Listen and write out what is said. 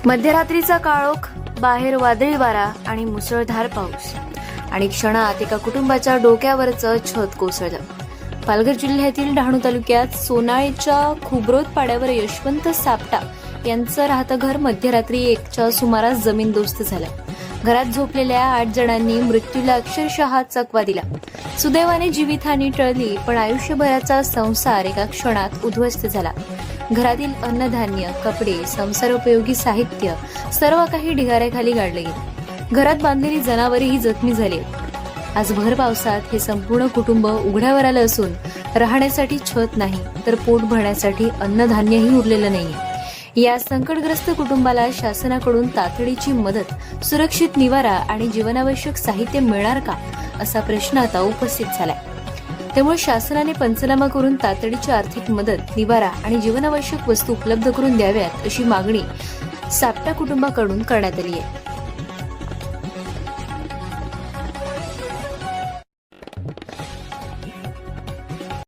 मध्यरात्रीचा काळोख, बाहेर वादळी वारा आणि मुसळधार पाऊस आणि क्षणात एका कुटुंबाच्या डोक्यावरचं छत कोसळलं। पालघर जिल्ह्यातील डहाणू तालुक्यात सोनाळीच्या खुबरोद पाड्यावर यशवंत सापटा यांचं राहतं घर मध्यरात्री 1च्या सुमारास जमीनदोस्त झालं। घरात झोपलेल्या 8 जणांनी मृत्यूला अक्षरशः चकवा दिला। सुदैवाने जीवितहानी टळली, पण आयुष्यभराचा संसार एका क्षणात उद्ध्वस्त झाला। घरातील अन्नधान्य, कपडे, संसारोपयोगी साहित्य सर्व काही ढिगाऱ्याखाली गाडले गेले। घरात बांधलेली जनावरेही जखमी झाली। आज भर पावसात हे संपूर्ण कुटुंब उघड्यावर आलं असून राहण्यासाठी छत नाही तर पोट भरण्यासाठी अन्नधान्यही उरलेलं नाही। या संकटग्रस्त कुटुंबाला शासनाकडून तातडीची मदत, सुरक्षित निवारा आणि जीवनावश्यक साहित्य मिळणार का, असा प्रश्न आता उपस्थित झालाय। त्यामुळे शासनाने पंचनामा करून तातडीची आर्थिक मदत, निवारा आणि जीवनावश्यक वस्तू उपलब्ध करून द्याव्यात, अशी मागणी सापटा कुटुंबाकडून करण्यात आली आहे।